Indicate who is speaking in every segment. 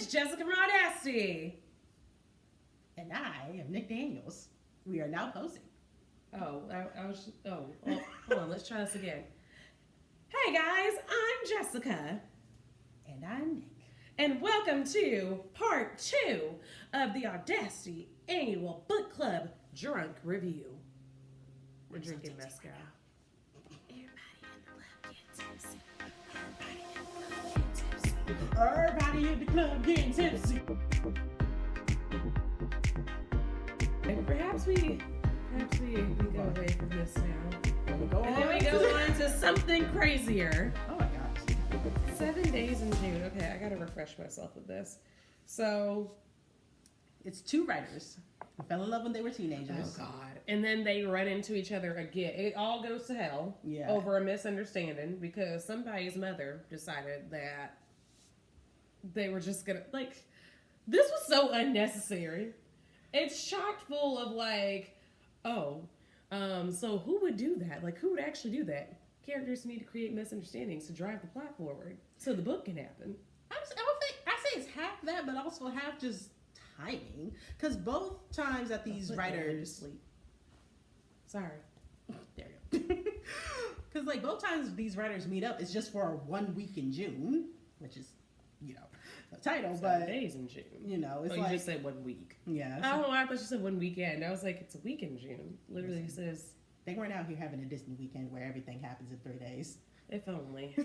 Speaker 1: it's Jessica from Audacity.
Speaker 2: And I am Nic Daniels. We are now posting.
Speaker 1: Hold on, let's try this again. Hey guys, I'm Jessica.
Speaker 2: And I'm Nic.
Speaker 1: And welcome to part 2 of the Audacity Annual Book Club Drunk Review. We're drinking mezcal.
Speaker 2: Everybody in the club getting tipsy.
Speaker 1: And perhaps we go away from this now.
Speaker 2: And
Speaker 1: then we go on to something crazier.
Speaker 2: Oh my gosh.
Speaker 1: 7 days in June. Okay, I gotta refresh myself with this. So,
Speaker 2: It's two writers who fell in love when they were teenagers.
Speaker 1: oh God. And then they run into each other again. It all goes to hell
Speaker 2: Yeah.
Speaker 1: over a misunderstanding because somebody's mother decided that they were just gonna, this was so unnecessary. It's chock full of so who would do that? Like, who would actually do that? Characters need to create misunderstandings to drive the plot forward so the book can happen.
Speaker 2: I say it's half that, but also half just timing. Because both times that these writers
Speaker 1: sleep. Sorry.
Speaker 2: There you go. Because both times these writers meet up, it's just for 1 week in June, which is, the title.
Speaker 1: 7 days in June.
Speaker 2: It's
Speaker 1: You just said 1 week.
Speaker 2: Yeah.
Speaker 1: I don't know why I thought you said 1 weekend. I was like, it's a week in June. Literally says.
Speaker 2: They weren't out here having a Disney weekend where everything happens in 3 days.
Speaker 1: If only.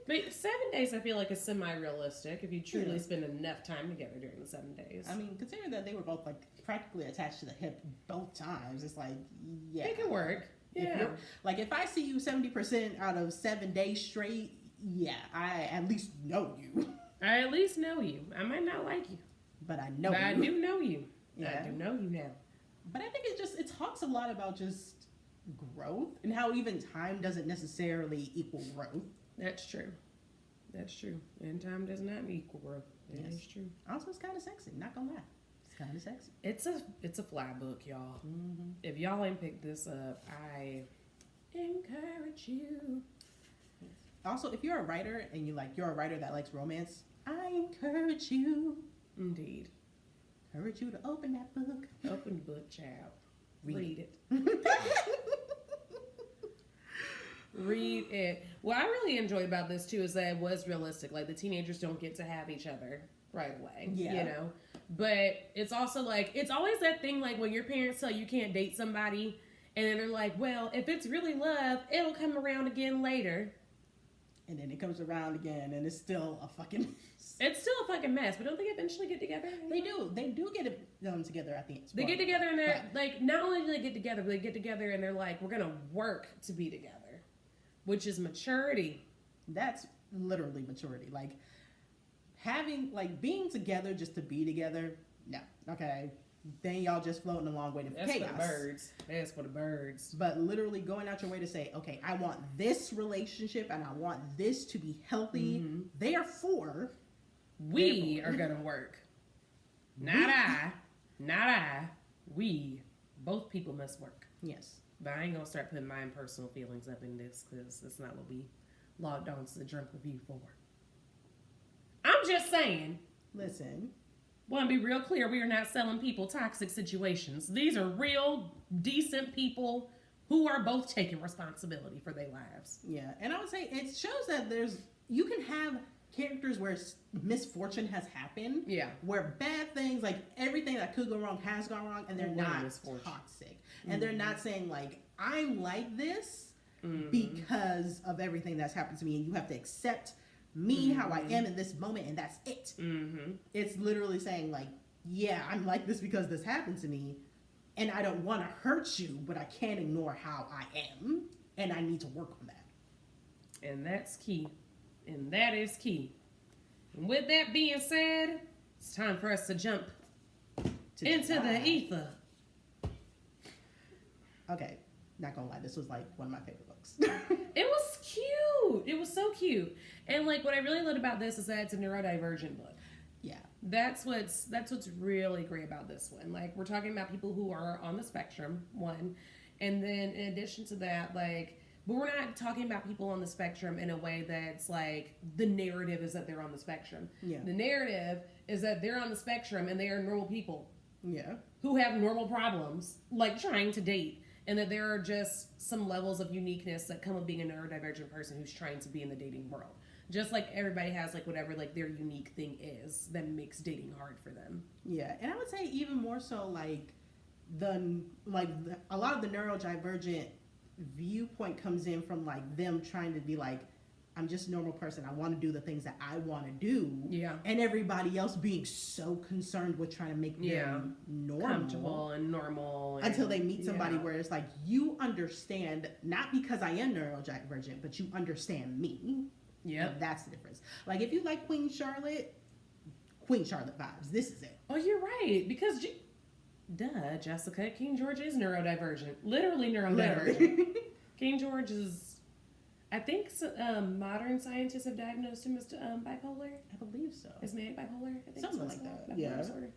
Speaker 1: But 7 days I feel like is semi-realistic if you truly spend enough time together during the 7 days.
Speaker 2: I mean, considering that they were both practically attached to the hip both times, it's yeah.
Speaker 1: It can work. Yeah.
Speaker 2: If I see you 70% out of 7 days straight, yeah, I at least know you.
Speaker 1: I at least know you. I might not like you.
Speaker 2: But I know
Speaker 1: but
Speaker 2: you.
Speaker 1: I do know you.
Speaker 2: Yeah.
Speaker 1: I do know you now.
Speaker 2: But I think it talks a lot about just growth and how even time doesn't necessarily equal growth.
Speaker 1: That's true. That's true. And time does not equal growth. That is true.
Speaker 2: Also, it's kind of sexy. Not gonna lie, it's kind of sexy.
Speaker 1: It's a fly book, y'all.
Speaker 2: Mm-hmm.
Speaker 1: If y'all ain't picked this up, I encourage you.
Speaker 2: Also, if you're a writer and you're a writer that likes romance, I encourage you.
Speaker 1: Indeed.
Speaker 2: Encourage you to open that book.
Speaker 1: Open the book, child. Read it. Read it. What I really enjoy about this too is that it was realistic. Like the teenagers don't get to have each other right away.
Speaker 2: Yeah.
Speaker 1: But it's also it's always that thing when your parents tell you can't date somebody and then they're like, well, if it's really love, it'll come around again later.
Speaker 2: And then it comes around again and it's still a fucking
Speaker 1: It's still a fucking mess, but don't they eventually get together?
Speaker 2: They do. They do get them together at the end.
Speaker 1: They get together and they're not only do they get together, but they get together and they're like, we're gonna work to be together. Which is maturity.
Speaker 2: That's literally maturity. Being together just to be together, no. Okay. Then y'all just floating along waiting for chaos.
Speaker 1: That's for the birds. That's for the birds.
Speaker 2: But literally going out your way to say, okay, I want this relationship and I want this to be healthy. Mm-hmm. Therefore,
Speaker 1: we are going to work. Not I. We. Both people must work.
Speaker 2: Yes.
Speaker 1: But I ain't going to start putting my personal feelings up in this because that's not what we logged on to the drunk review for. I'm just saying.
Speaker 2: Listen.
Speaker 1: Want to be real clear, we are not selling people toxic situations. These are real, decent people who are both taking responsibility for their lives.
Speaker 2: Yeah, and I would say it shows that you can have characters where misfortune has happened. Yeah. Where bad things, everything that could go wrong has gone wrong, and they're not toxic. Mm-hmm. And they're not saying, I'm like this because of everything that's happened to me, and you have to accept me how I am in this moment, and that's it. Mm-hmm. It's literally saying yeah, I'm like this because this happened to me, and I don't want to hurt you, but I can't ignore how I am, and I need to work on that.
Speaker 1: And that's key. And that is key. And with that being said, it's time for us to jump into the ether.
Speaker 2: Okay, not gonna lie, this was one of my favorite books.
Speaker 1: It was cute. It was so cute. And what I really loved about this is that it's a neurodivergent book. Yeah. That's what's really great about this one. We're talking about people who are on the spectrum, one. And then in addition to that, But we're not talking about people on the spectrum in a way that's like the narrative is that they're on the spectrum.
Speaker 2: Yeah.
Speaker 1: The narrative is that they're on the spectrum and they are normal people.
Speaker 2: Yeah.
Speaker 1: Who have normal problems, like trying to date. And that there are just some levels of uniqueness that come with being a neurodivergent person who's trying to be in the dating world. Just like everybody has like whatever like their unique thing is that makes dating hard for them.
Speaker 2: Yeah, and I would say even more so like a lot of the neurodivergent viewpoint comes in from like them trying to be like, I'm just a normal person. I want to do the things that I want to do.
Speaker 1: Yeah.
Speaker 2: And everybody else being so concerned with trying to make them normal.
Speaker 1: Comfortable and normal. And,
Speaker 2: until they meet somebody where it's like, you understand, not because I am neurodivergent, but you understand me.
Speaker 1: Yeah.
Speaker 2: That's the difference. Like, if you like Queen Charlotte vibes. This is it.
Speaker 1: Oh, you're right. Because, Jessica, King George is neurodivergent. Literally neurodivergent. King George is... I think modern scientists have diagnosed him as bipolar.
Speaker 2: I believe so.
Speaker 1: Is manic bipolar? I think
Speaker 2: something like that.
Speaker 1: Bipolar
Speaker 2: Yeah.
Speaker 1: disorder.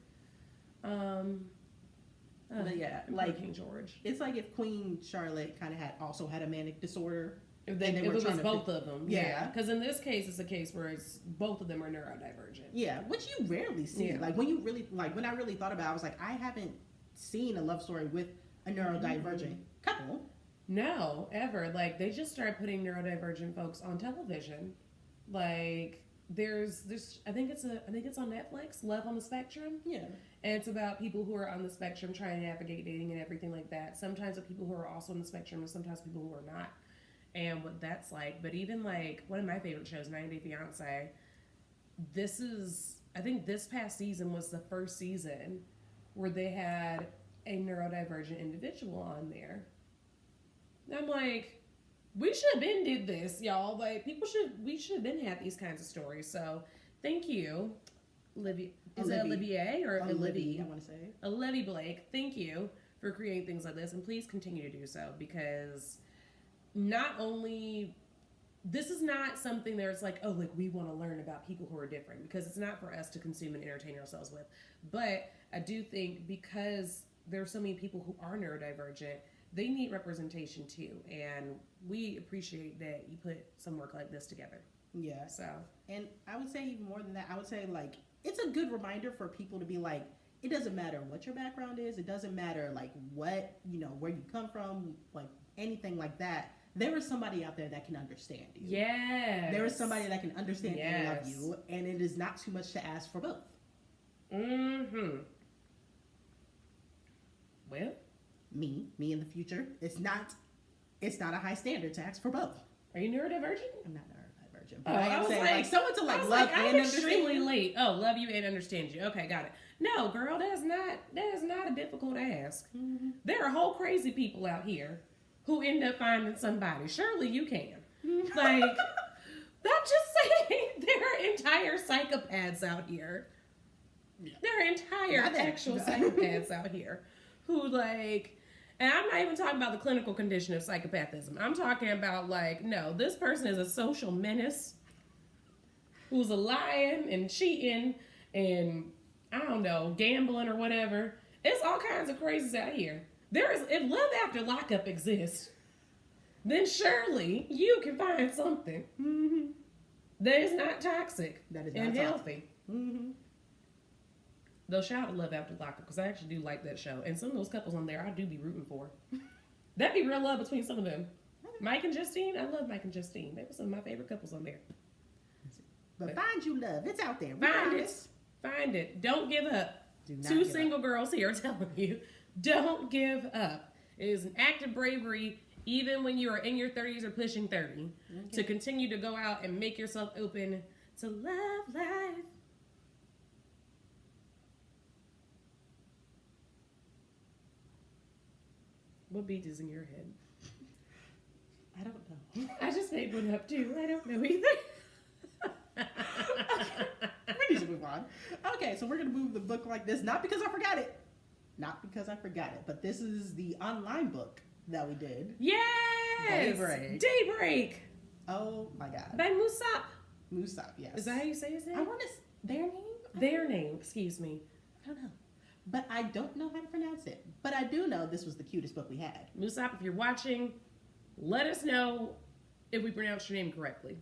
Speaker 2: But yeah, like
Speaker 1: King George.
Speaker 2: It's like if Queen Charlotte kind of had a manic disorder.
Speaker 1: If it was both of them.
Speaker 2: Yeah.
Speaker 1: Because in this case, it's a case where both of them are neurodivergent.
Speaker 2: Yeah, which you rarely see. Yeah. Like when I really thought about it, I was like, I haven't seen a love story with a neurodivergent couple.
Speaker 1: No, ever. Like, they just started putting neurodivergent folks on television. Like, there's I think it's on Netflix, Love on the Spectrum.
Speaker 2: Yeah.
Speaker 1: And it's about people who are on the spectrum trying to navigate dating and everything like that. Sometimes with people who are also on the spectrum and sometimes people who are not. And what that's like. But even like one of my favorite shows, 90 Day Fiance, I think this past season was the first season where they had a neurodivergent individual on there. I'm like, we should have been did this, y'all. Like, we should have been had these kinds of stories. So, thank you, Olivia. Is it Olivier or Olivia?
Speaker 2: I want to say
Speaker 1: Olivia Blake. Thank you for creating things like this, and please continue to do so because not only this is not something that it's like, oh, like we want to learn about people who are different because it's not for us to consume and entertain ourselves with. But I do think because there are so many people who are neurodivergent. They need representation too, and we appreciate that you put some work like this together.
Speaker 2: Yeah.
Speaker 1: So,
Speaker 2: and I would say even more than that, I would say like it's a good reminder for people to be like, it doesn't matter what your background is, it doesn't matter like what where you come from, like anything like that. There is somebody out there that can understand you.
Speaker 1: Yes.
Speaker 2: There is somebody that can understand and love you, and it is not too much to ask for both.
Speaker 1: Mm-hmm. Well.
Speaker 2: Me in the future. It's not a high standard to ask for both.
Speaker 1: Are you neurodivergent?
Speaker 2: I'm not neurodivergent. But I was saying like someone to like love
Speaker 1: like,
Speaker 2: and
Speaker 1: I'm
Speaker 2: understand.
Speaker 1: Extremely late. Oh, love you and understand you. Okay, got it. No, girl, that is not a difficult ask. Mm-hmm. There are whole crazy people out here who end up finding somebody. Surely you can. Like, I'm just saying, there are entire psychopaths out here. Yeah. There are entire actual psychopaths out here who like. And I'm not even talking about the clinical condition of psychopathism. I'm talking about, like, no, this person is a social menace who's a lying and cheating and, I don't know, gambling or whatever. It's all kinds of crazies out here. If love after lockup exists, then surely you can find something that is not toxic and healthy. Mm-hmm. Though shout out to Love After Lockup because I actually do like that show. And some of those couples on there I do be rooting for. That'd be real love between some of them. Mike and Justine, I love Mike and Justine. They were some of my favorite couples on there.
Speaker 2: But find you love. It's out there.
Speaker 1: Find it. Don't give up. Two single girls here telling you, don't give up. It is an act of bravery, even when you are in your 30s or pushing 30, to continue to go out and make yourself open to love life. What beat is in your head?
Speaker 2: I don't know.
Speaker 1: I just made one up too. I don't know either.
Speaker 2: We need to move on. Okay, so we're going to move the book like this. Not because I forgot it. But this is the online book that we did.
Speaker 1: Yes! Daybreak.
Speaker 2: Oh my God.
Speaker 1: By Musab.
Speaker 2: Musab, yes.
Speaker 1: Is that how you say his name?
Speaker 2: I want to...
Speaker 1: Their name, excuse me.
Speaker 2: I don't know. But I don't know how to pronounce it. But I do know this was the cutest book we had.
Speaker 1: Musab, if you're watching, Let us know if we pronounced your name correctly.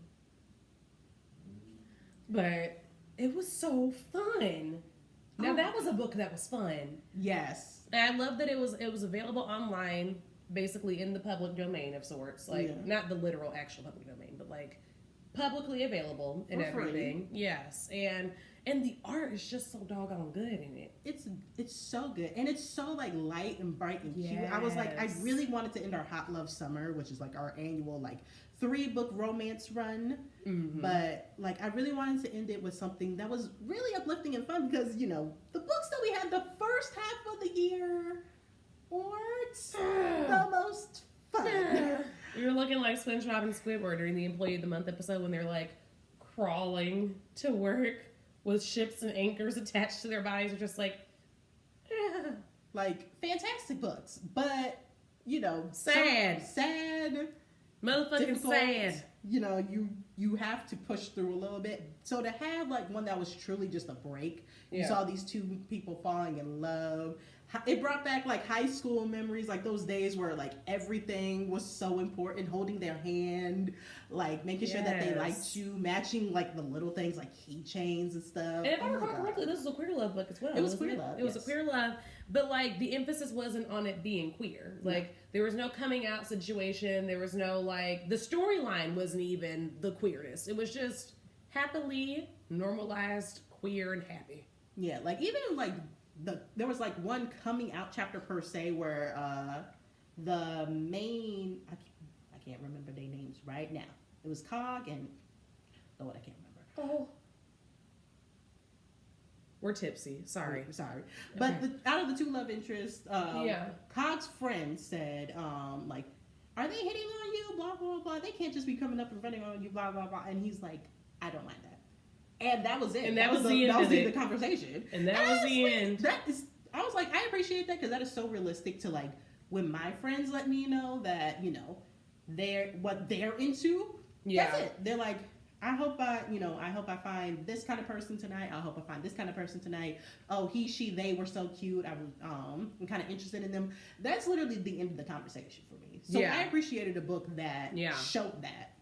Speaker 1: But it was so fun. Now that was a book that was fun.
Speaker 2: Yes.
Speaker 1: And I love that it was available online, basically in the public domain of sorts. Like not the literal actual public domain, but like publicly available and everything. Yes. And the art is just so doggone good in it.
Speaker 2: It's so good. And it's so like light and bright and cute. I was like, I really wanted to end our Hot Love Summer, which is like our annual like 3-book romance run. But like I really wanted to end it with something that was really uplifting and fun because, you know, the books that we had the first half of the year weren't the most fun.
Speaker 1: You're looking like SpongeBob and Squidward during the Employee of the Month episode when they're like crawling to work with ships and anchors attached to their bodies. Are just like,
Speaker 2: like fantastic books, but you know,
Speaker 1: sad, motherfucking
Speaker 2: difficult.
Speaker 1: sad.
Speaker 2: You know, you have to push through a little bit. So to have like one that was truly just a break, you saw these two people falling in love. It brought back like high school memories, like those days where like everything was so important, holding their hand, like making sure that they liked you, matching like the little things like keychains and stuff.
Speaker 1: And if I recall correctly, this was a queer love book as well.
Speaker 2: It was queer love.
Speaker 1: It was a queer love, but like the emphasis wasn't on it being queer. Like there was no coming out situation. There was no like the storyline wasn't even the queerness. It was just happily normalized, queer and happy.
Speaker 2: Yeah, like even like there was like one coming out chapter per se where the main I can't remember their names right now. It was Cog and Lord, I can't remember.
Speaker 1: Oh, we're tipsy. Sorry.
Speaker 2: But out of the two love interests, Cog's friend said, like, are they hitting on you? Blah blah blah. They can't just be coming up and running on you. Blah blah blah. And he's like, I don't mind that. And that was it.
Speaker 1: And that was the end of it.
Speaker 2: The conversation.
Speaker 1: And that was the end.
Speaker 2: I was like, I appreciate that because that is so realistic to like when my friends let me know that, you know, what they're into. Yeah. That's it. They're like, I hope I find this kind of person tonight. I hope I find this kind of person tonight. Oh, he, she, they were so cute. I'm kind of interested in them. That's literally the end of the conversation for me. So I appreciated a book that showed that.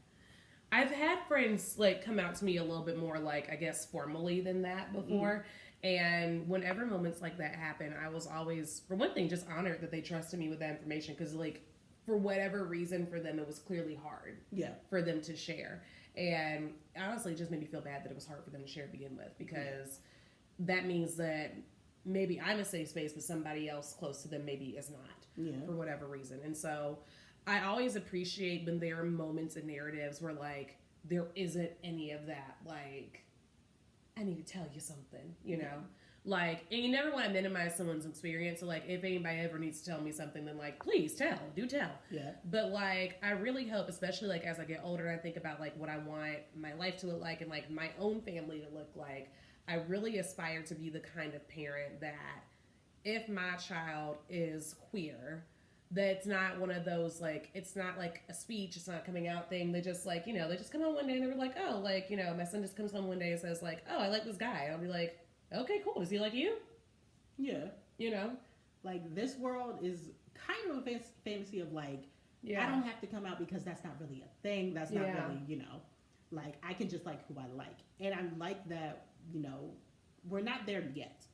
Speaker 1: I've had friends like come out to me a little bit more like I guess formally than that before, and whenever moments like that happen, I was always, for one thing, just honored that they trusted me with that information because like for whatever reason for them it was clearly hard for them to share, and honestly it just made me feel bad that it was hard for them to share to begin with because that means that maybe I'm a safe space but somebody else close to them maybe is not for whatever reason. And so I always appreciate when there are moments and narratives where, like, there isn't any of that, like, I need to tell you something, you know? Like, and you never want to minimize someone's experience. So, like, if anybody ever needs to tell me something, then, like, please do tell. Yeah. But, like, I really hope, especially, like, as I get older, I think about, like, what I want my life to look like and, like, my own family to look like. I really aspire to be the kind of parent that if my child is queer, that's not one of those, like, it's not like a speech, it's not a coming out thing. They just, like, you know, they just come home one day and they're like, oh, like, you know, my son just comes home one day and says, like, oh, I like this guy. I'll be like, okay, cool. Does he like you? Yeah. You know?
Speaker 2: Like, this world is kind of a fantasy of, like, I don't have to come out because that's not really a thing. That's not really, you know, like, I can just like who I like. And I like that, you know, we're not there yet.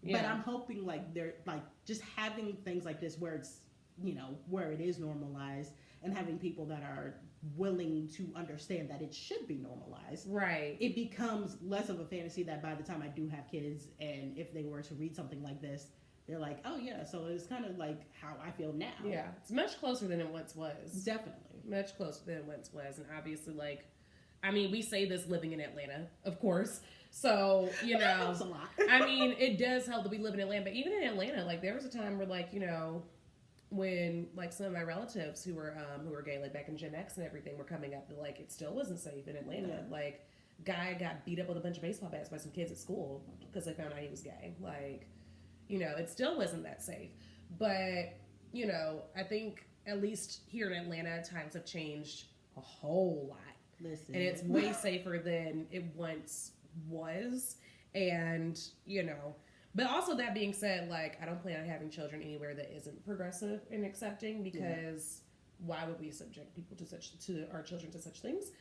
Speaker 2: Yeah. But I'm hoping, like, they're, like, just having things like this where it's, you know, where it is normalized and having people that are willing to understand that it should be normalized. Right. It becomes less of a fantasy that by the time I do have kids and if they were to read something like this, they're like, oh yeah, so it's kind of like how I feel now.
Speaker 1: Yeah. It's much closer than it once was.
Speaker 2: Definitely.
Speaker 1: Much closer than it once was. And obviously, like, I mean, we say this living in Atlanta, of course. So, you know, that helps a lot. I mean, it does help that we live in Atlanta. But even in Atlanta, like, there was a time where, like, you know, when, like, some of my relatives who were gay, like, back in Gen X and everything were coming up, that, like, it still wasn't safe in Atlanta. Yeah. Like, guy got beat up with a bunch of baseball bats by some kids at school because they found out he was gay. Like, you know, it still wasn't that safe. But, you know, I think at least here in Atlanta, times have changed a whole lot. Listen. And it's way safer than it once was. And, you know, but also that being said, like, I don't plan on having children anywhere that isn't progressive and accepting because why would we subject people to our children to such things?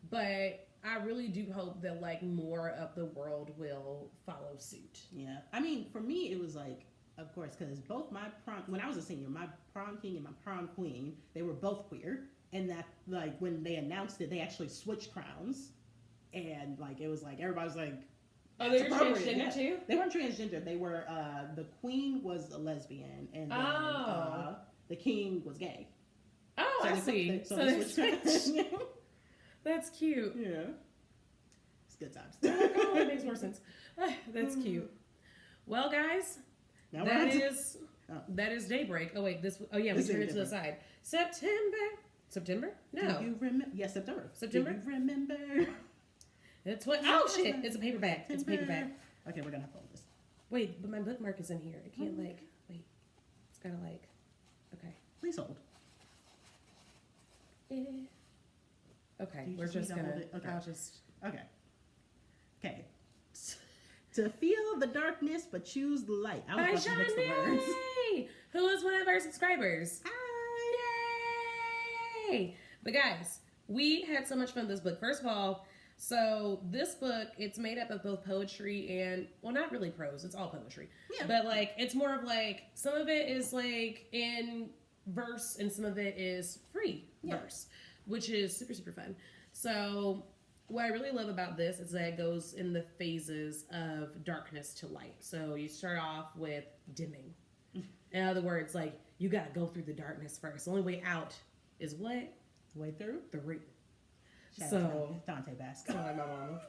Speaker 1: But I really do hope that like more of the world will follow suit.
Speaker 2: Yeah, I mean, for me, it was like, of course, because both my when I was a senior, my prom king and my prom queen, they were both queer, and that like when they announced it, they actually switched crowns, and like it was like everybody was like,
Speaker 1: oh, they were transgender too?
Speaker 2: They weren't transgender. They were the queen was a lesbian, and then, the king was gay.
Speaker 1: Oh, so I see. So they switched. That's cute.
Speaker 2: Yeah. It's good times.
Speaker 1: Oh, that makes more sense. That's cute. Well, guys, that is daybreak. Oh wait, we turned it to the side. September? No.
Speaker 2: Do you remember? Yes, September.
Speaker 1: September?
Speaker 2: Do you remember?
Speaker 1: It's what? Oh shit! It's a paperback. It's a paperback.
Speaker 2: Okay, we're gonna have to hold this.
Speaker 1: Wait, but my bookmark is in here. I can't wait. It's gotta okay.
Speaker 2: Please hold.
Speaker 1: Okay, we're just gonna.
Speaker 2: Okay.
Speaker 1: I'll just.
Speaker 2: Okay. To feel the darkness, but choose the light. I was about to mix the words.
Speaker 1: Who is one of our subscribers?
Speaker 2: Hi!
Speaker 1: Yay! But guys, we had so much fun with this book. First of all, so this book, it's made up of both poetry and, well, not really prose. It's all poetry. Yeah. But like, it's more of like, some of it is like in verse and some of it is free verse, which is super, super fun. So what I really love about this is that it goes in the phases of darkness to light. So you start off with dimming. In other words, like, you got to go through the darkness first. The only way out is what?
Speaker 2: Way through?
Speaker 1: Through.
Speaker 2: Shout
Speaker 1: so,
Speaker 2: out Dante Basco.
Speaker 1: Sorry, my mama.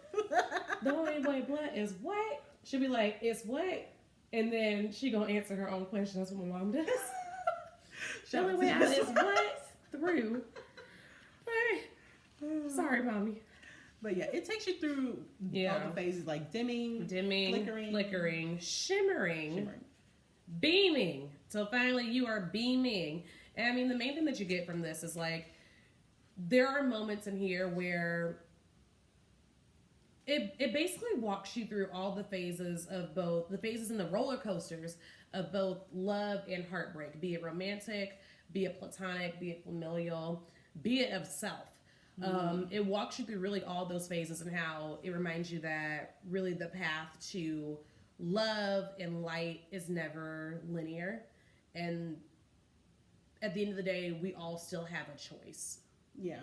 Speaker 1: The only way blood is what? She'll be like, it's what? And then she gonna answer her own question. That's what my mom does. The only way out is what? Through. Sorry, mommy.
Speaker 2: But yeah, it takes you through all the phases, like dimming,
Speaker 1: flickering, shimmering, beaming. So finally you are beaming. And I mean, the main thing that you get from this is like, there are moments in here where it basically walks you through all the phases of both, the phases and the roller coasters of both love and heartbreak, be it romantic, be it platonic, be it familial, be it of self. It walks you through really all those phases and how it reminds you that really the path to love and light is never linear. And at the end of the day, we all still have a choice.
Speaker 2: Yeah.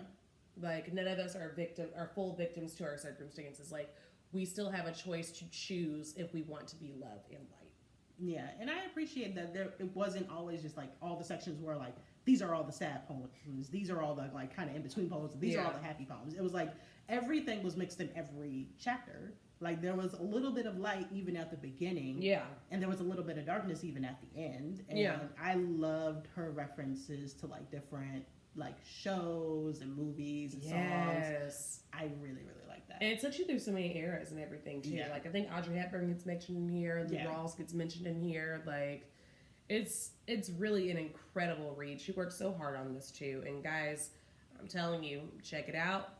Speaker 1: Like, none of us are full victims to our circumstances. Like, we still have a choice to choose if we want to be love and light.
Speaker 2: Yeah, and I appreciate that it wasn't always just like all the sections were like, these are all the sad poems, these are all the like kind of in between poems, these are all the happy poems. It was like everything was mixed in every chapter. Like, there was a little bit of light even at the beginning. Yeah. And there was a little bit of darkness even at the end. And I loved her references to like different like shows and movies and songs. I really, really like that.
Speaker 1: And it took you through so many eras and everything too. Yeah. Like, I think Audrey Hepburn gets mentioned in here, Lou Rawls gets mentioned in here. Like, it's really an incredible read. She worked so hard on this too. And guys, I'm telling you, check it out.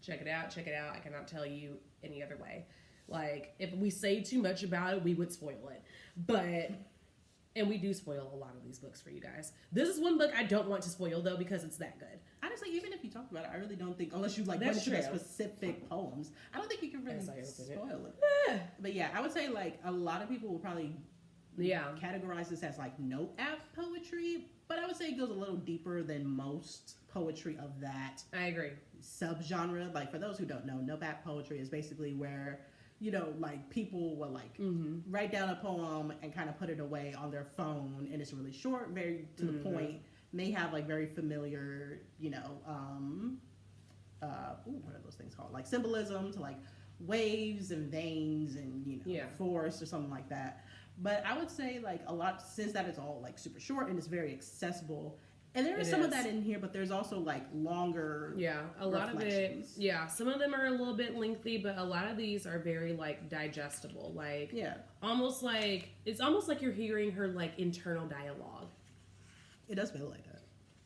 Speaker 1: Check it out. Check it out. I cannot tell you any other way. Like, if we say too much about it, we would spoil it. But, and we do spoil a lot of these books for you guys. This is one book I don't want to spoil, though, because it's that good.
Speaker 2: Honestly, even if you talk about it, I really don't think, unless you like went into the specific poems, I don't think you can really spoil it. But yeah, I would say like a lot of people will probably categorize this as like note app poetry, but I would say it goes a little deeper than most poetry of that.
Speaker 1: I agree.
Speaker 2: Subgenre. Like, for those who don't know, note app poetry is basically where, you know, like people will like write down a poem and kind of put it away on their phone, and it's really short, very to the point. May have like very familiar, you know, what are those things called? Like symbolism to like waves and veins and, you know, forest or something like that. But I would say like a lot, since that is all like super short and it's very accessible. And there is some of that in here, but there's also like longer. Yeah, a lot of it.
Speaker 1: Yeah, some of them are a little bit lengthy, but a lot of these are very like digestible. Like, almost like, it's almost like you're hearing her like internal dialogue.
Speaker 2: It does feel like that.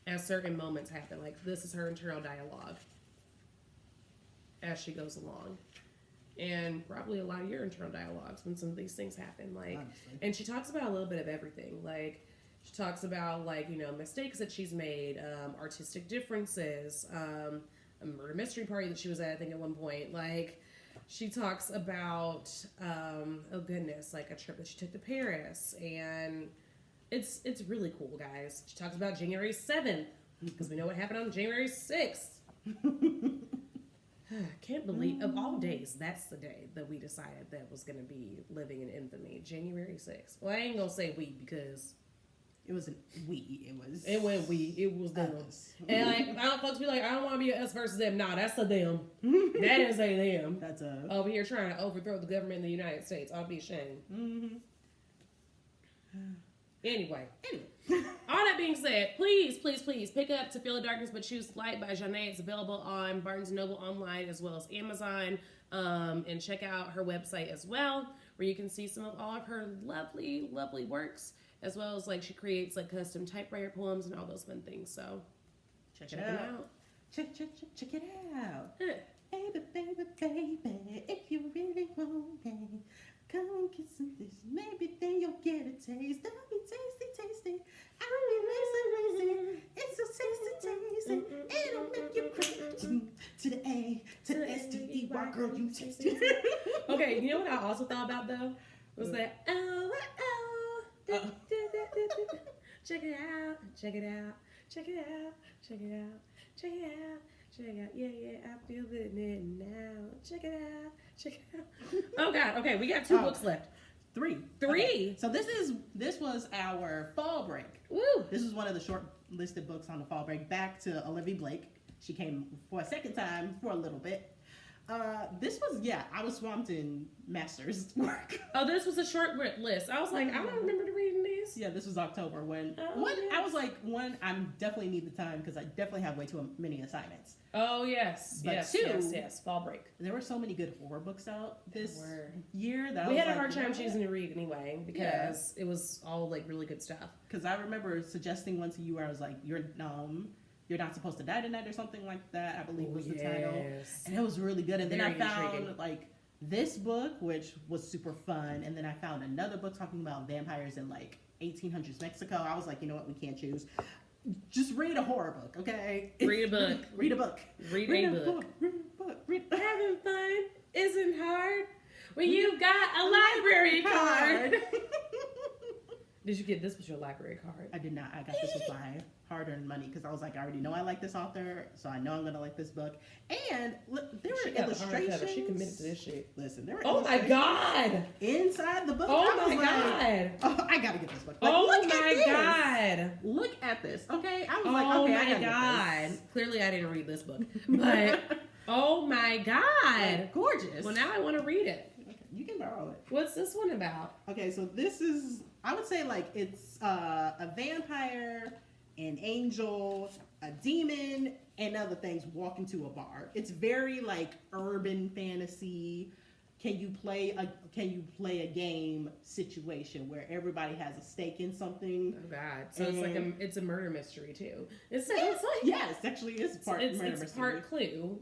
Speaker 1: As certain moments happen, like this is her internal dialogue as she goes along. And probably a lot of your internal dialogues when some of these things happen. Like, honestly. And she talks about a little bit of everything. Like, She talks about, like, mistakes that she's made, artistic differences, a murder mystery party that she was at, I think, at one point. Like, she talks about, oh goodness, like a trip that she took to Paris, and it's really cool, guys. She talks about January 7th, because we know what happened on January 6th. I can't believe, of all days, that's the day that we decided that was going to be living in infamy. January 6th. Well, I ain't going to say we, because
Speaker 2: it wasn't we.
Speaker 1: It went we. It was them. And like, I don't folks be like, I don't want to be an us versus them. Nah, that's a them. That is a them.
Speaker 2: That's a
Speaker 1: over here trying to overthrow the government in the United States. I'll be ashamed.
Speaker 2: Mm-hmm.
Speaker 1: Anyway, all that being said, please pick up To Feel the Darkness But Choose Light by Janae. It's available on Barnes & Noble online as well as Amazon. And check out her website as well, where you can see some of all of her lovely, lovely works, as well as like she creates like custom typewriter poems and all those fun things. So check it out.
Speaker 2: Check it out. Baby, if you really want me, come get some this. Maybe then you'll get a taste. That'll be tasty. I'll be lazy. It's so tasty. It'll make you crazy. To the A, to the S-T-E-Y, girl, you taste it.
Speaker 1: Okay, you know what I also thought about though? Was that, check it out, yeah, I feel good now. Check it out. Oh God, okay, we got 2 books left.
Speaker 2: 3. Okay. So this was our fall break.
Speaker 1: Woo!
Speaker 2: This was one of the short listed books on the fall break. Back to Olivia Blake. She came for a second time for a little bit. This was, I was swamped in master's work.
Speaker 1: Oh, this was a short list. I was like, I don't remember reading this.
Speaker 2: Yeah, this was October when I was like, I definitely need the time because I definitely have way too many assignments.
Speaker 1: Oh, yes.
Speaker 2: But
Speaker 1: yes,
Speaker 2: 2,
Speaker 1: yes, fall break.
Speaker 2: There were so many good horror books out this year that
Speaker 1: we had a hard time choosing to read anyway because it was all like really good stuff.
Speaker 2: Because I remember suggesting one to you where I was like, you're not supposed to die tonight or something like that, I believe was the title. And it was really good. And then I found like this book, which was super fun. And then I found another book talking about vampires in like 1800s Mexico. I was like, you know what? We can't choose. Just read a horror book, okay?
Speaker 1: Read a book.
Speaker 2: Read a book.
Speaker 1: Read a book. Having fun isn't hard when you've got a library card. Did you get this with your library card?
Speaker 2: I did not. I got this with my hard-earned money because I was like, I already know I like this author, so I know I'm gonna like this book. And there were illustrations.
Speaker 1: She committed to this shit.
Speaker 2: Listen, there were.
Speaker 1: Oh my God!
Speaker 2: Inside the book.
Speaker 1: Oh my God!
Speaker 2: Oh, I gotta get this book.
Speaker 1: Like, oh my God!
Speaker 2: Look at this. Okay, I was like, okay, I gotta get this.
Speaker 1: Clearly, I didn't read this book, but oh my God,
Speaker 2: like, gorgeous.
Speaker 1: Well, now I want to read it.
Speaker 2: Okay, you can borrow it.
Speaker 1: What's this one about?
Speaker 2: Okay, so this is, I would say, like, it's a vampire, an angel, a demon, and other things walk into a bar. It's very like urban fantasy. Can you play a game situation where everybody has a stake in something?
Speaker 1: Oh God! So it's a murder mystery too. It's like
Speaker 2: actually is part murder mystery.
Speaker 1: It's part clue.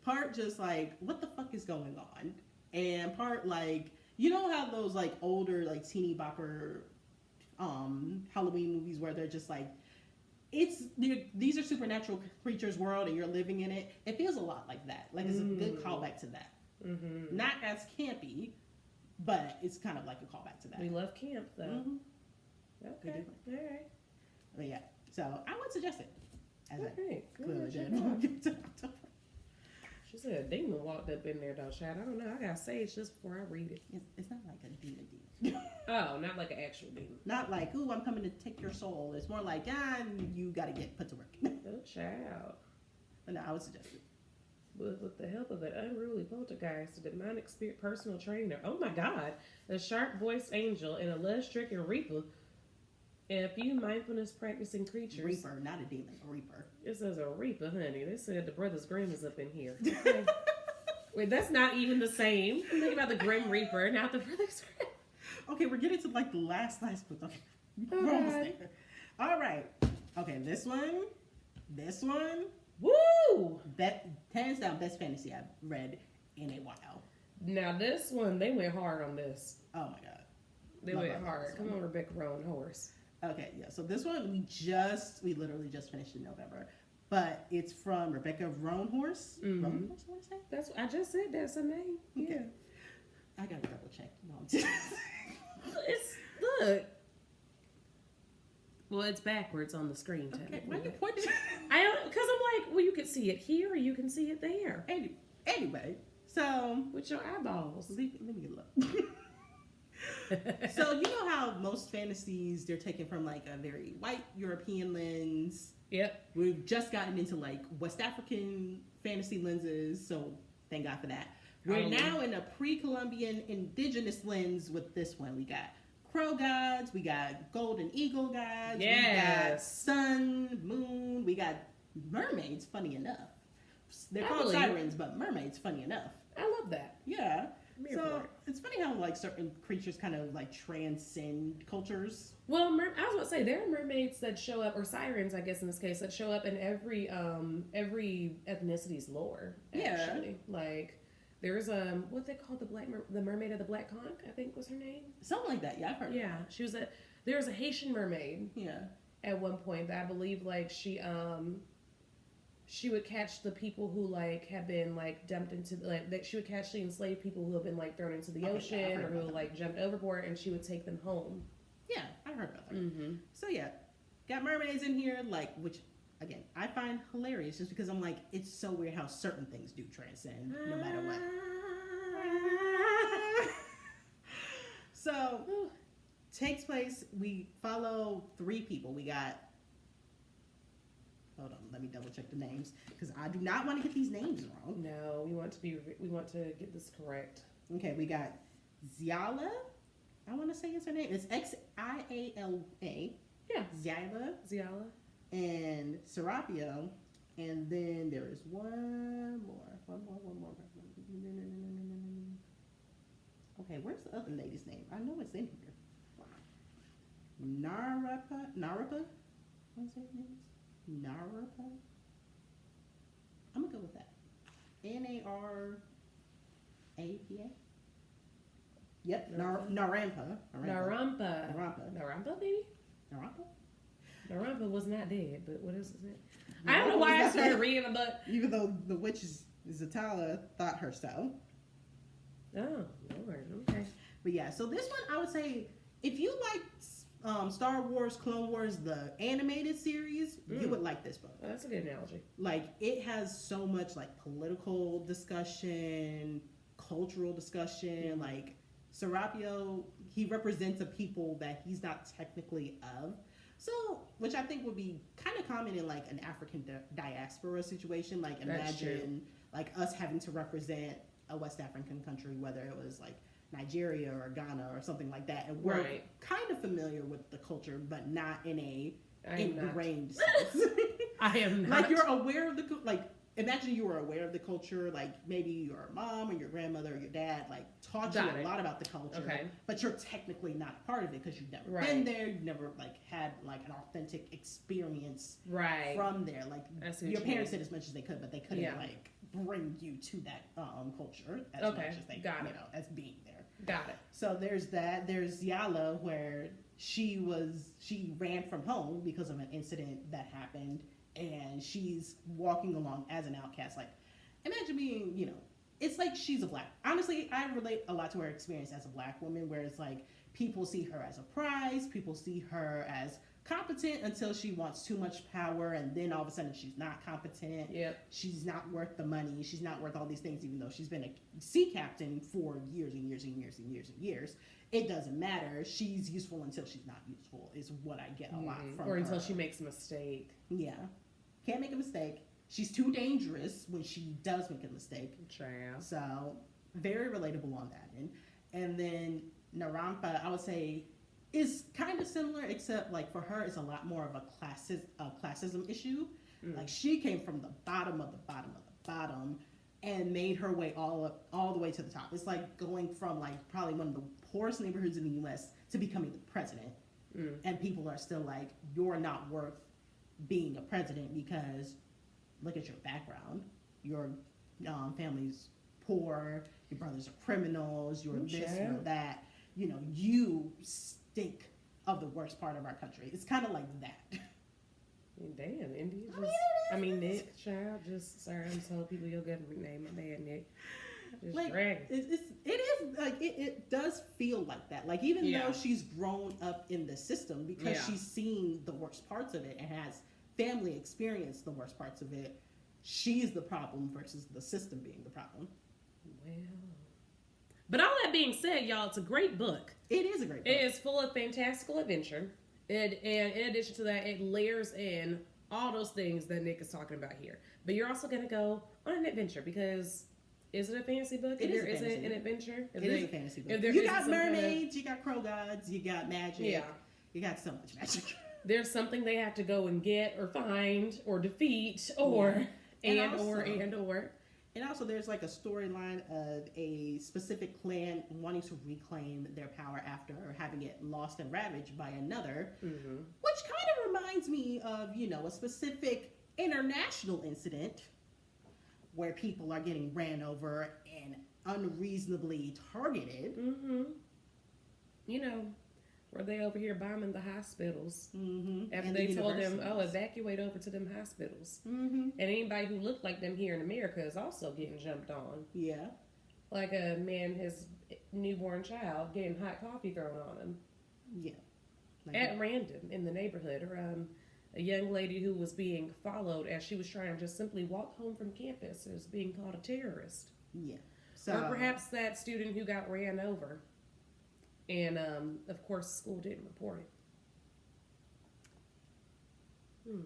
Speaker 2: Part just like what the fuck is going on, and part like you know how those like older like teeny bopper Halloween movies where they're just like these are supernatural creatures world and you're living in it. It feels a lot like that. Like it's a good callback to that. Mm-hmm. Not as campy, but it's kind of like a callback to that.
Speaker 1: We love camp though.
Speaker 2: Mm-hmm.
Speaker 1: Okay, all right.
Speaker 2: But yeah, so I would suggest it. As
Speaker 1: Good. She said a demon walked up in there though, Chad. I don't know. I gotta sage this before I read it.
Speaker 2: It's not like a demon.
Speaker 1: Oh, not like an actual demon.
Speaker 2: Not like, ooh, I'm coming to take your soul. It's more like, you gotta get put to work.
Speaker 1: Oh, child.
Speaker 2: But no, I would suggest it.
Speaker 1: With the help of an unruly poltergeist, a demonic spirit personal trainer. Oh my God. A sharp-voiced angel and a lust-stricken reaper. And a few mindfulness practicing creatures.
Speaker 2: Reaper, not a demon, a reaper.
Speaker 1: It says a reaper, honey. They said the Brothers Grimm is up in here. Okay. Wait, that's not even the same. I'm thinking about the Grim Reaper, not the Brothers Grimm.
Speaker 2: Okay, we're getting to like the last book. Okay.
Speaker 1: We're almost there.
Speaker 2: All right. Okay, this one.
Speaker 1: Woo!
Speaker 2: Hands down, best fantasy I've read in a while.
Speaker 1: Now this one, they went hard on this.
Speaker 2: Oh my God.
Speaker 1: They went hard. Come on, Rebecca Rowan Horse.
Speaker 2: Okay, yeah. So this one we literally just finished in November, but it's from Rebecca Rowan Horse.
Speaker 1: Mm-hmm.
Speaker 2: Rowan Horse, I want to say.
Speaker 1: I just said that's her name.
Speaker 2: Okay.
Speaker 1: Yeah.
Speaker 2: I gotta double check.
Speaker 1: Look. Well, it's backwards on the screen.
Speaker 2: Okay, why you pointing?
Speaker 1: Because I'm like, well, you can see it here, or you can see it there.
Speaker 2: Anyway, so
Speaker 1: with your eyeballs.
Speaker 2: Let me look. So you know how most fantasies they're taken from like a very white European lens.
Speaker 1: Yep.
Speaker 2: We've just gotten into like West African fantasy lenses, so thank God for that. We're now in a pre-Columbian indigenous lens with this one. We got crow gods, we got golden eagle gods,
Speaker 1: yes.
Speaker 2: We got sun, moon, we got mermaids, funny enough. They're called sirens, but mermaids, funny enough.
Speaker 1: I love that.
Speaker 2: Yeah. So it's funny how like certain creatures kind of like transcend cultures.
Speaker 1: Well, I was about to say there are mermaids that show up, or sirens, I guess in this case, that show up in every ethnicity's lore. Actually. Yeah. Like there's what they call the mermaid of the Black Conch, I think was her name.
Speaker 2: Something like that. Yeah, I've heard.
Speaker 1: Yeah, there was a Haitian mermaid.
Speaker 2: Yeah.
Speaker 1: At one point, that I believe like she would catch the people who like have been like dumped into that she would catch the enslaved people who have been like thrown into the ocean or who like jumped overboard, and she would take them home.
Speaker 2: Yeah, I heard about that.
Speaker 1: Mm-hmm.
Speaker 2: So yeah, got mermaids in here, like which again I find hilarious just because I'm like it's so weird how certain things do transcend no matter what. So takes place. We follow 3 people. We got. Hold on, let me double check the names because I do not want to get these names wrong.
Speaker 1: No, we want to get this correct.
Speaker 2: Okay, we got Xiala. I want to say it's her name. It's Xiala.
Speaker 1: Yeah.
Speaker 2: Xiala. And Serapio. And then there is one more. Okay, where's the other lady's name? I know it's in here. Narapa. What's her name? Narapa? I'm gonna go with that. Narapa. Yep. Narampa,
Speaker 1: baby. Narampa was not dead, but what is it? I don't know
Speaker 2: why
Speaker 1: I started reading the book.
Speaker 2: Even though the witch Zatala thought her so.
Speaker 1: Oh, Lord. Okay.
Speaker 2: But yeah, so this one I would say if you like Star Wars, Clone Wars, the animated series, you would like this book.
Speaker 1: That's a good analogy.
Speaker 2: Like, it has so much, like, political discussion, cultural discussion. Like, Serapio, he represents a people that he's not technically of. So, which I think would be kind of common in, like, an African diaspora situation. Like, imagine, like, us having to represent a West African country, whether it was, like, Nigeria or Ghana or something like that, and we're kind of familiar with the culture, but not in a ingrained sense.
Speaker 1: I am not.
Speaker 2: Like you're aware of imagine you were aware of the culture, like maybe your mom or your grandmother or your dad like taught you a lot about the culture, but you're technically not part of it because you've never been there, you've never like had like an authentic experience from there. Like your parents did as much as they could, but they couldn't like bring you to that culture as much as they as being there.
Speaker 1: Got it.
Speaker 2: So there's that. There's Yala, where she ran from home because of an incident that happened, and she's walking along as an outcast. Like, imagine being, it's like she's a black. Honestly, I relate a lot to her experience as a black woman, where it's like people see her as a prize, people see her as competent until she wants too much power, and then all of a sudden she's not competent. She's not worth the money. She's not worth all these things, even though she's been a sea captain for years and years and years and years and years. It doesn't matter. She's useful until she's not useful, is what I get a lot from her.
Speaker 1: Or until she makes a mistake.
Speaker 2: Yeah. Can't make a mistake. She's too dangerous when she does make a mistake. So, very relatable on that end. And then Narampa, I would say, is kind of similar, except like for her, it's a lot more of a classism issue. Like she came from the bottom of the bottom of the bottom and made her way all the way to the top. It's like going from like probably one of the poorest neighborhoods in the U.S. to becoming the president, and people are still like, you're not worth being a president because look at your background. Your family's poor. Your brothers are criminals. You're this, you're that. you stink of the worst part of our country. It's kind of like that.
Speaker 1: Damn, India. Nick, child, just sorry, I'm telling people your government name. My bad, Nick. Just
Speaker 2: like
Speaker 1: dragging.
Speaker 2: It is like it does feel like that. Like even though she's grown up in the system because she's seen the worst parts of it and has family experience the worst parts of it, she's the problem versus the system being the problem.
Speaker 1: Well, but all that being said, y'all, it's a great book.
Speaker 2: It is a great book.
Speaker 1: It is full of fantastical adventure. And in addition to that, it layers in all those things that Nick is talking about here. But you're also going to go on an adventure because is it a fantasy book?
Speaker 2: It is
Speaker 1: an adventure?
Speaker 2: It is a fantasy book. You got mermaids, you got crow gods, you got magic. Yeah. You got so much magic.
Speaker 1: There's something they have to go and get or find or defeat or
Speaker 2: And also there's like a storyline of a specific clan wanting to reclaim their power after having it lost and ravaged by another, which kind of reminds me of, a specific international incident where people are getting ran over and unreasonably targeted.
Speaker 1: Were they over here bombing the hospitals after
Speaker 2: and
Speaker 1: they told them, evacuate over to them hospitals. And anybody who looked like them here in America is also getting jumped on.
Speaker 2: Yeah.
Speaker 1: Like a man, his newborn child, getting hot coffee thrown on him.
Speaker 2: Yeah.
Speaker 1: At random in the neighborhood. Or a young lady who was being followed as she was trying to just simply walk home from campus is being called a terrorist.
Speaker 2: Yeah.
Speaker 1: Or perhaps that student who got ran over. And, of course, school didn't report it.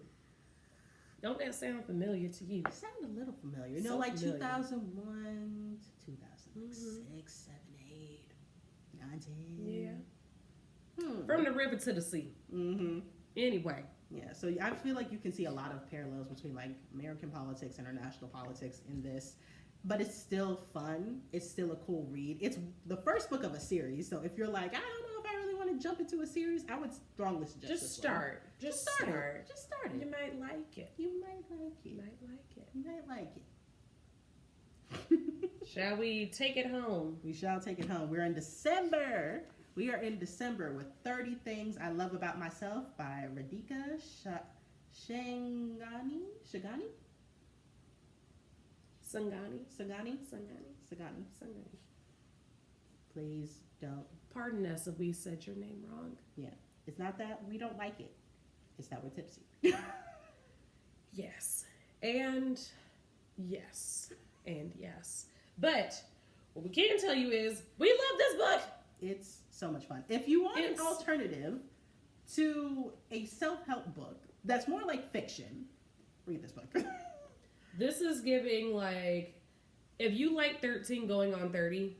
Speaker 1: Don't that sound familiar to you?
Speaker 2: It sounded a little familiar. Like familiar. 2001 to 2006, 7, 8, 9, 10.
Speaker 1: Yeah. From the river to the sea. Anyway.
Speaker 2: Yeah, so I feel like you can see a lot of parallels between, like, American politics, international politics in this. But it's still fun. It's still a cool read. It's the first book of a series. So if you're like, I don't know if I really want to jump into a series, I would strongly suggest
Speaker 1: Just start. Just start.
Speaker 2: Just start it.
Speaker 1: You might like it.
Speaker 2: You might like it.
Speaker 1: You might like it.
Speaker 2: You might like it.
Speaker 1: Shall we take it home?
Speaker 2: We shall take it home. We're in December. We are in December with 30 Things I Love About Myself by Radhika Shangani? Sangani. Please don't.
Speaker 1: Pardon us if we said your name wrong.
Speaker 2: Yeah. It's not that we don't like it. It's that we're tipsy.
Speaker 1: Yes. And yes. And yes. But what we can tell you is we love this book.
Speaker 2: It's so much fun. If you want an alternative to a self-help book that's more like fiction, read this book.
Speaker 1: This is giving, like, if you like 13 going on 30,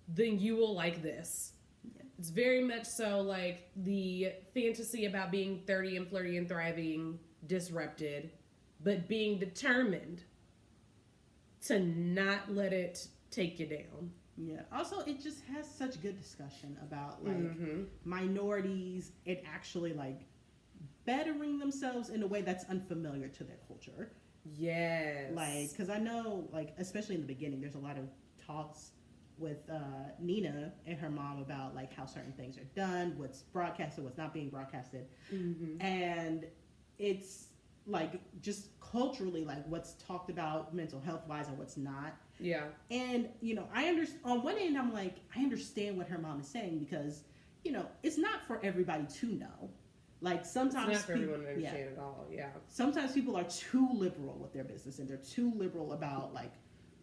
Speaker 1: then you will like this. Yeah. It's very much so like the fantasy about being 30 and flirty and thriving, disrupted, but being determined to not let it take you down.
Speaker 2: Yeah. Also, it just has such good discussion about, like, minorities and actually, like, bettering themselves in a way that's unfamiliar to their culture.
Speaker 1: Yes.
Speaker 2: Like, because I know, like, especially in the beginning, there's a lot of talks with Nina and her mom about, like, how certain things are done, what's broadcasted, what's not being broadcasted. And it's, like, just culturally, like, what's talked about mental health-wise and what's not.
Speaker 1: Yeah.
Speaker 2: And, on one end, I'm like, I understand what her mom is saying because, it's not for everybody to know. Like, sometimes
Speaker 1: it's not for everyone to understand at all. Yeah.
Speaker 2: Sometimes people are too liberal with their business and they're too liberal about, like,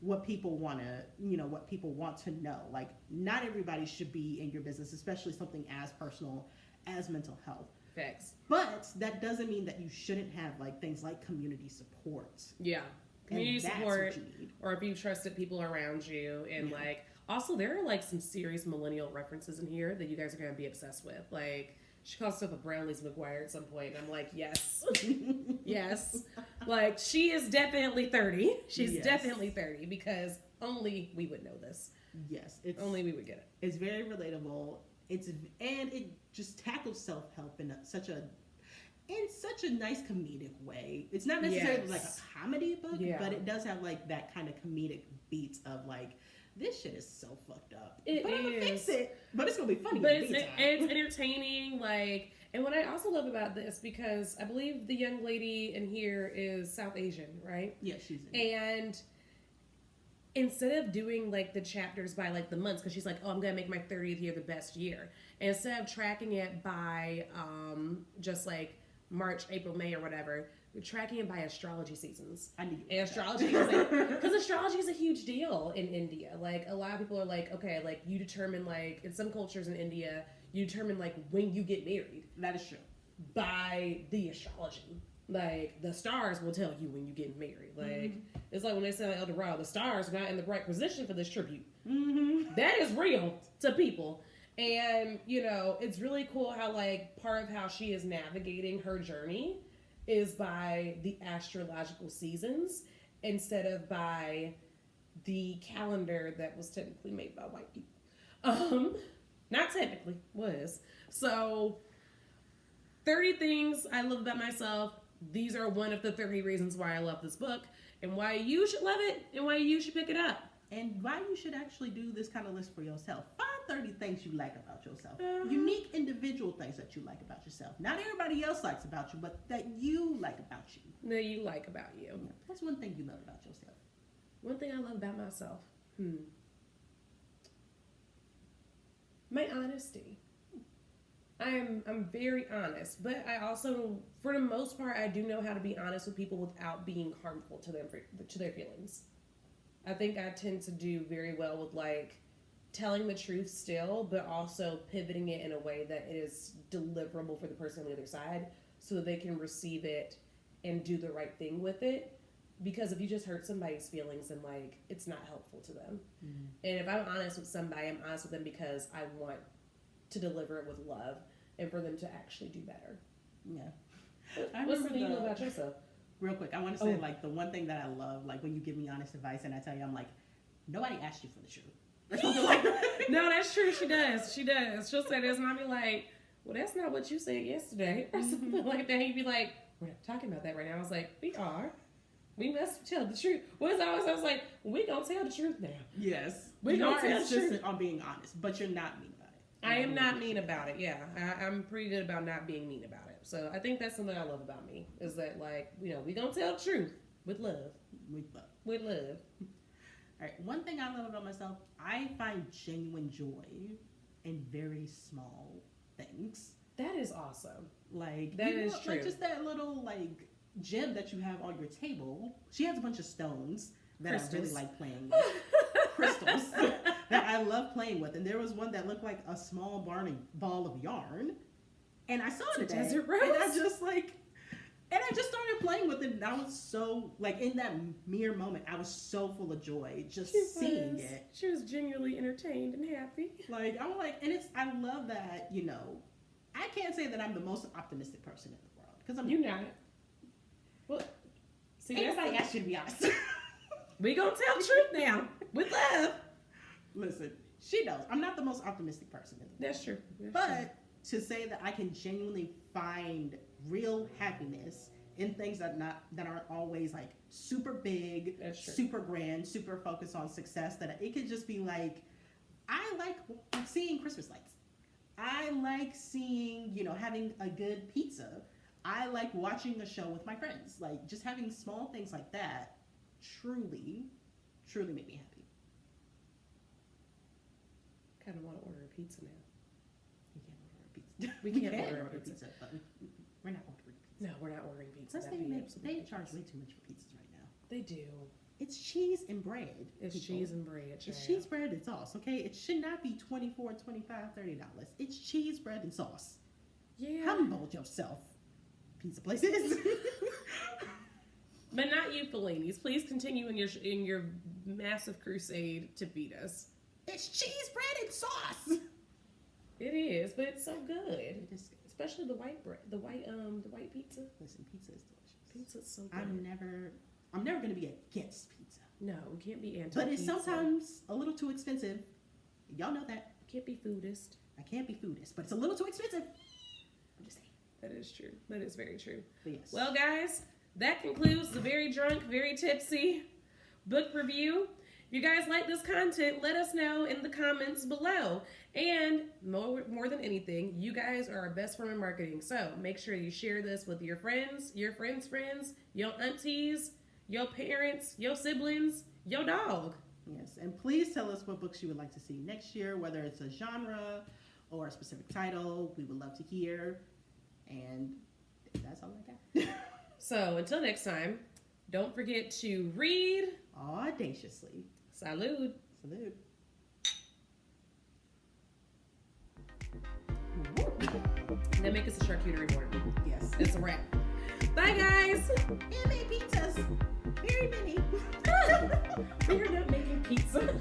Speaker 2: what people want to know. Like, not everybody should be in your business, especially something as personal as mental health.
Speaker 1: Facts.
Speaker 2: But that doesn't mean that you shouldn't have, like, things like community support.
Speaker 1: Yeah. Community support, or if you trusted people around you, and like, also there are, like, some serious millennial references in here that you guys are going to be obsessed with. Like, she calls herself a Brownlees McGuire at some point. And I'm like, yes. Yes. Like, she is definitely 30. She's definitely 30 because only we would know this.
Speaker 2: Yes.
Speaker 1: Only we would get it.
Speaker 2: It's very relatable. And it just tackles self-help in such a nice comedic way. It's not necessarily like a comedy book, but it does have, like, that kind of comedic beats of, like, this shit is so fucked up.
Speaker 1: But
Speaker 2: I'm gonna fix it. But it's gonna be funny.
Speaker 1: But it's entertaining, like. And what I also love about this, because I believe the young lady in here is South Asian, right?
Speaker 2: Yeah, she's
Speaker 1: And instead of doing like the chapters by like the months, because she's like, oh, I'm gonna make my 30th year the best year. And instead of tracking it by just like March, April, May, or whatever, you're tracking it by astrology seasons. And astrology is like, because astrology is a huge deal in India. Like a lot of people are like, okay, like you determine like in some cultures in India, you determine like when you get married.
Speaker 2: That is true.
Speaker 1: By the astrology. Like the stars will tell you when you get married. Like it's like when they say like El Dorado, the stars are not in the right position for this tribute. That is real to people. And you know, it's really cool how like part of how she is navigating her journey is by the astrological seasons instead of by the calendar that was technically made by white people. Not technically, was. So 30 things I love about myself. These are one of the 30 reasons why I love this book and why you should love it and why you should pick it up.
Speaker 2: And why you should actually do this kind of list for yourself. Find 30 things you like about yourself. Unique individual things that you like about yourself. Not everybody else likes about you, but that you like about you.
Speaker 1: That you like about you.
Speaker 2: Yeah. What's one thing you love about yourself?
Speaker 1: One thing I love about myself? My honesty. I'm very honest, but I also, for the most part, I do know how to be honest with people without being harmful to them, to their feelings. I think I tend to do very well with like telling the truth still, but also pivoting it in a way that it is deliverable for the person on the other side so that they can receive it and do the right thing with it. Because if you just hurt somebody's feelings, then like it's not helpful to them. And if I'm honest with somebody, I'm honest with them because I want to deliver it with love and for them to actually do better.
Speaker 2: Yeah.
Speaker 1: What's something you love about yourself?
Speaker 2: Real quick, I want to say like the one thing that I love, like when you give me honest advice and I tell you, I'm like, nobody asked you for the truth. Or something like that.
Speaker 1: No, that's true. She does. She'll say this and I'll be like, well, that's not what you said yesterday. Or something like that. And you'd be like, we're not talking about that right now. I was like, we are. We must tell the truth. I was like, we gonna tell the truth now.
Speaker 2: Yes.
Speaker 1: We
Speaker 2: are insistent on being honest, but you're not mean about it.
Speaker 1: I am not mean about it, yeah. I'm pretty good about not being mean about it. So I think that's something I love about me, is that like, you know, we gonna tell the truth with love. With love.
Speaker 2: All right, one thing I love about myself, I find genuine joy in very small things.
Speaker 1: That is awesome.
Speaker 2: Like,
Speaker 1: that is true.
Speaker 2: Like just that little like gem that you have on your table. She has a bunch of stones that I really like playing with. Crystals that I love playing with. And there was one that looked like a small ball of yarn. And I saw it today.
Speaker 1: Desert rose?
Speaker 2: And I just started playing with it. And I was so, like, in that mere moment, I was so full of joy just seeing it.
Speaker 1: She was genuinely entertained and happy.
Speaker 2: Like, I'm like, and I love that, you know, I can't say that I'm the most optimistic person in the world. Because
Speaker 1: You're not. Well, see,
Speaker 2: anybody asked you to be honest.
Speaker 1: We gonna tell the truth now. With love.
Speaker 2: Listen, she knows. I'm not the most optimistic person in the world.
Speaker 1: That's true.
Speaker 2: But to say that I can genuinely find real happiness in things that aren't always like super big, super grand, super focused on success, that it could just be like, I like seeing Christmas lights. I like seeing, you know, having a good pizza. I like watching a show with my friends. Like, just having small things like that truly make me happy.
Speaker 1: Kind of want to order a pizza now.
Speaker 2: We can't order a pizza. But we're not ordering pizza.
Speaker 1: No, we're not ordering pizza.
Speaker 2: Plus, they charge way too much for pizzas right now.
Speaker 1: They do.
Speaker 2: It's cheese and bread.
Speaker 1: It's cheese and bread.
Speaker 2: It's cheese, bread, and sauce, okay? It should not be $24, $25, $30. It's cheese, bread, and sauce.
Speaker 1: Yeah.
Speaker 2: Humble yourself, pizza places.
Speaker 1: But not you, Fellinis. Please continue in your massive crusade to feed us.
Speaker 2: It's cheese, bread, and sauce.
Speaker 1: It is, but it's so good.
Speaker 2: It is good.
Speaker 1: Especially the white bread, the white pizza.
Speaker 2: Listen, pizza is delicious.
Speaker 1: Pizza's so good.
Speaker 2: I'm never going to be against pizza.
Speaker 1: No, we can't be anti-pizza.
Speaker 2: But it's sometimes a little too expensive. Y'all know that.
Speaker 1: Can't be foodist.
Speaker 2: I can't be foodist, but it's a little too expensive. I'm just saying.
Speaker 1: That is true. That is very true.
Speaker 2: But yes.
Speaker 1: Well, guys, that concludes the Very Drunk, Very Tipsy book review. If you guys like this content, let us know in the comments below. And more than anything, you guys are our best friend in marketing. So make sure you share this with your friends, your friends' friends, your aunties, your parents, your siblings, your dog.
Speaker 2: Yes, and please tell us what books you would like to see next year, whether it's a genre or a specific title. We would love to hear. And that's all I got.
Speaker 1: So until next time, don't forget to read
Speaker 2: audaciously.
Speaker 1: Salud.
Speaker 2: Salud.
Speaker 1: Then make us a charcuterie board.
Speaker 2: Yes.
Speaker 1: It's a wrap. Bye, guys.
Speaker 2: And make pizzas. Very many.
Speaker 1: We are not making pizza.